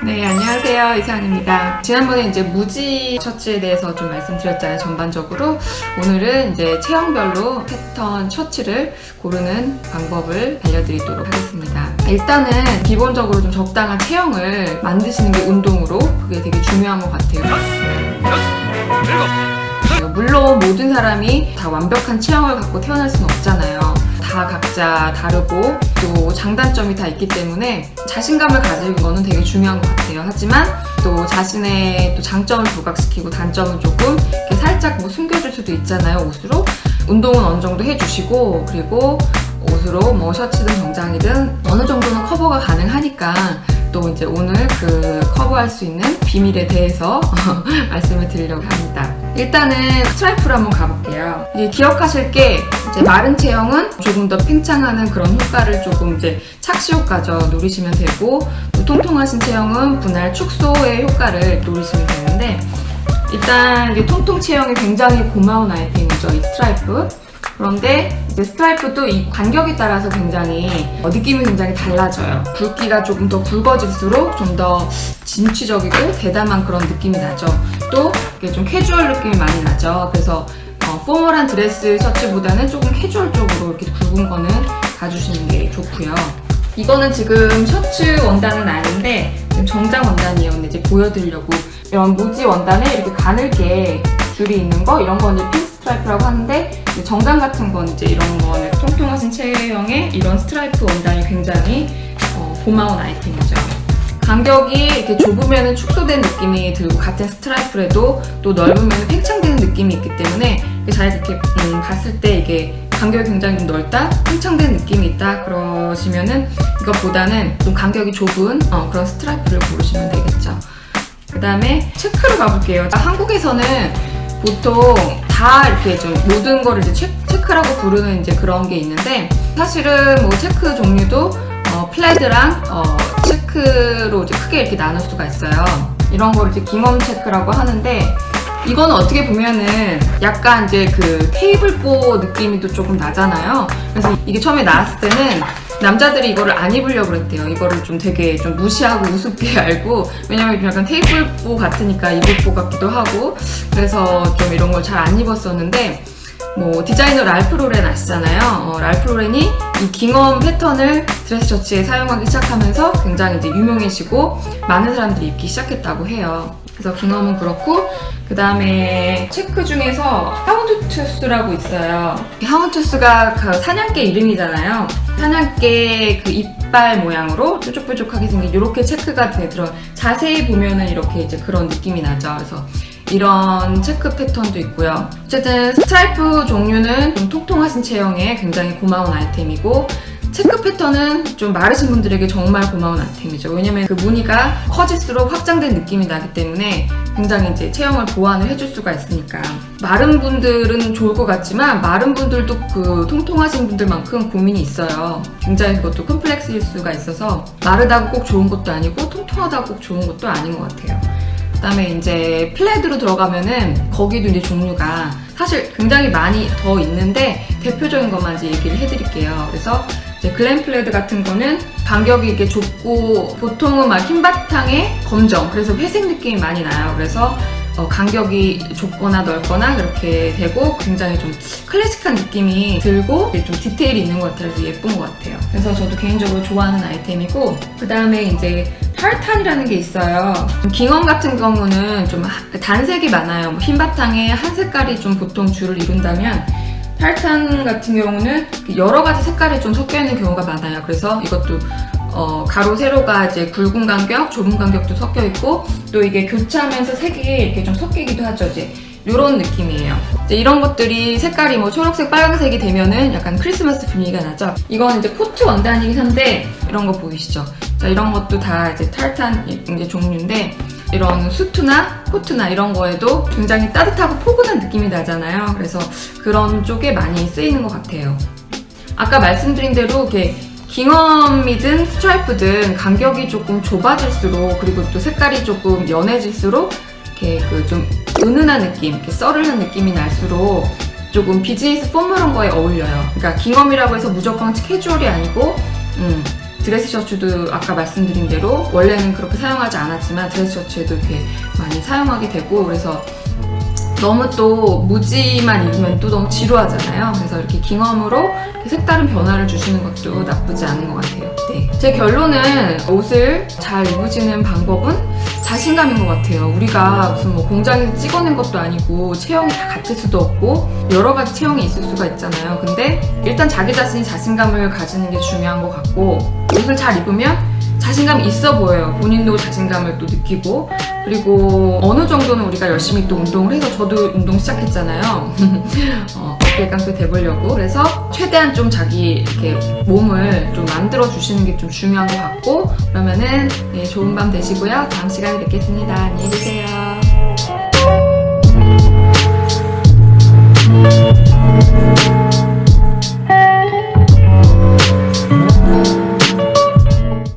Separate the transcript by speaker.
Speaker 1: 네, 안녕하세요. 이상입니다. 지난번에 이제 무지 셔츠에 대해서 좀 말씀드렸잖아요, 전반적으로. 오늘은 이제 체형별로 패턴 셔츠를 고르는 방법을 알려드리도록 하겠습니다. 일단은 기본적으로 좀 적당한 체형을 만드시는 게 운동으로 그게 되게 중요한 것 같아요. 물론 모든 사람이 다 완벽한 체형을 갖고 태어날 수는 없잖아요. 다 각자 다르고 또 장단점이 다 있기 때문에 자신감을 가지는 거는 되게 중요한 것 같아요. 하지만 또 자신의 또 장점을 부각시키고 단점을 조금 이렇게 살짝 뭐 숨겨줄 수도 있잖아요, 옷으로. 운동은 어느 정도 해주시고, 그리고 옷으로 뭐 셔츠든 정장이든 어느 정도는 커버가 가능하니까 또 이제 오늘 그 커버할 수 있는 비밀에 대해서 말씀을 드리려고 합니다. 일단은 스트라이프로 한번 가볼게요. 이제 기억하실 게 이제 마른 체형은 조금 더 팽창하는 그런 효과를 조금 이제 착시 효과죠. 노리시면 되고, 또 통통하신 체형은 분할 축소의 효과를 노리시면 되는데, 일단 이제 통통 체형이 굉장히 고마운 아이템이죠, 이 스트라이프. 그런데 이제 스트라이프도 이 간격에 따라서 굉장히 느낌이 굉장히 달라져요. 굵기가 조금 더 굵어질수록 좀 더 진취적이고 대담한 그런 느낌이 나죠. 또 이게 좀 캐주얼 느낌이 많이 나죠. 그래서 포멀한 드레스 셔츠보다는 조금 캐주얼 쪽으로 이렇게 굵은 거는 가주시는 게 좋고요. 이거는 지금 셔츠 원단은 아닌데 지금 정장 원단이에요. 근데 이제 보여드리려고 이런 무지 원단에 이렇게 가늘게 줄이 있는 거, 이런 건 이제 핀 스트라이프라고 하는데, 정장 같은 건 이제 이런 거는 통통하신 체형에 이런 스트라이프 원단이 굉장히 고마운 아이템이죠. 간격이 이렇게 좁으면 축소된 느낌이 들고, 같은 스트라이프라도 또 넓으면 팽창되는 느낌이 있기 때문에 잘 이렇게 봤을 때 이게 간격이 굉장히 좀 넓다, 팽창된 느낌이 있다 그러시면은 이것보다는 좀 간격이 좁은 그런 스트라이프를 고르시면 되겠죠. 그 다음에 체크로 가볼게요. 한국에서는 보통 다 이렇게 좀 모든 거를 이제 체크라고 부르는 이제 그런 게 있는데, 사실은 뭐 체크 종류도 플레드랑 체크로 이제 크게 이렇게 나눌 수가 있어요. 이런 거를 이제 깅엄 체크라고 하는데, 이거는 어떻게 보면은 약간 이제 그 테이블보 느낌이 또 조금 나잖아요. 그래서 이게 처음에 나왔을 때는 남자들이 이거를 안 입으려고 그랬대요. 이거를 좀 되게 좀 무시하고 우습게 알고, 왜냐면 좀 약간 테이블보 같으니까 입을 것 같기도 하고, 그래서 좀 이런 걸 잘 안 입었었는데, 뭐 디자이너 랄프 로렌 아시잖아요. 랄프 로렌이 이 깅엄 패턴을 드레스 셔츠에 사용하기 시작하면서 굉장히 이제 유명해지고 많은 사람들이 입기 시작했다고 해요. 그래서 깅엄은 그렇고, 그 다음에 체크 중에서 하운드투스라고 있어요. 하운드투스가 그 사냥개 이름이잖아요. 사냥개 그 이빨 모양으로 뾰족뾰족하게 생긴 이렇게 체크가 들어. 자세히 보면은 이렇게 이제 그런 느낌이 나죠. 그래서 이런 체크 패턴도 있고요. 어쨌든 스트라이프 종류는 좀 통통하신 체형에 굉장히 고마운 아이템이고, 체크 패턴은 좀 마르신 분들에게 정말 고마운 아이템이죠. 왜냐면 그 무늬가 커질수록 확장된 느낌이 나기 때문에 굉장히 이제 체형을 보완을 해줄 수가 있으니까. 마른 분들은 좋을 것 같지만 마른 분들도 그 통통하신 분들만큼 고민이 있어요. 굉장히 그것도 컴플렉스일 수가 있어서 마르다고 꼭 좋은 것도 아니고 통통하다고 꼭 좋은 것도 아닌 것 같아요. 그다음에 이제 플레드로 들어가면은 거기도 이제 종류가 사실 굉장히 많이 더 있는데 대표적인 것만 이제 얘기를 해드릴게요. 그래서 이제 글램 플레드 같은 거는 간격이 이렇게 좁고, 보통은 막 흰 바탕에 검정, 그래서 회색 느낌이 많이 나요. 그래서 간격이 좁거나 넓거나 그렇게 되고 굉장히 좀 클래식한 느낌이 들고 좀 디테일이 있는 것 같아서 예쁜 것 같아요. 그래서 저도 개인적으로 좋아하는 아이템이고, 그 다음에 이제 타르탄이라는 게 있어요. 깅엄 같은 경우는 좀 단색이 많아요. 뭐 흰 바탕에 한 색깔이 좀 보통 주를 이룬다면, 타르탄 같은 경우는 여러 가지 색깔이 좀 섞여 있는 경우가 많아요. 그래서 이것도 가로 세로가 이제 굵은 간격, 좁은 간격도 섞여 있고, 또 이게 교차하면서 색이 이렇게 좀 섞이기도 하죠. 이제 이런 느낌이에요. 이제 이런 것들이 색깔이 뭐 초록색, 빨간색이 되면은 약간 크리스마스 분위기가 나죠. 이건 이제 코트 원단이긴 한데, 이런 거 보이시죠? 자, 이런 것도 다 이제 타르탄 이제 종류인데, 이런 수트나 코트나 이런 거에도 굉장히 따뜻하고 포근한 느낌이 나잖아요. 그래서 그런 쪽에 많이 쓰이는 것 같아요. 아까 말씀드린 대로 이렇게 깅엄이든 스트라이프든 간격이 조금 좁아질수록, 그리고 또 색깔이 조금 연해질수록 이렇게 그 좀 은은한 느낌, 이렇게 썰을한 느낌이 날수록 조금 비즈니스 포멀한 거에 어울려요. 그러니까 깅엄이라고 해서 무조건 캐주얼이 아니고 드레스 셔츠도 아까 말씀드린 대로 원래는 그렇게 사용하지 않았지만 드레스 셔츠에도 이렇게 많이 사용하게 되고, 그래서 너무 또 무지만 입으면 또 너무 지루하잖아요. 그래서 이렇게 깅엄으로 이렇게 색다른 변화를 주시는 것도 나쁘지 않은 것 같아요. 네. 제 결론은 옷을 잘 입으시는 방법은 자신감인 것 같아요. 우리가 무슨 뭐 공장에서 찍어낸 것도 아니고 체형이 다 같을 수도 없고 여러 가지 체형이 있을 수가 있잖아요. 근데 일단 자기 자신이 자신감을 가지는 게 중요한 것 같고, 옷을 잘 입으면 자신감이 있어 보여요. 본인도 자신감을 또 느끼고, 그리고 어느 정도는 우리가 열심히 또 운동을 해서, 저도 운동 시작했잖아요. 어깨 깡패 돼보려고. 그래서 최대한 좀 자기 이렇게 몸을 좀 만들어 주시는 게 좀 중요한 것 같고, 그러면은 네, 좋은 밤 되시고요. 다음 시간에 뵙겠습니다. 안녕히 계세요.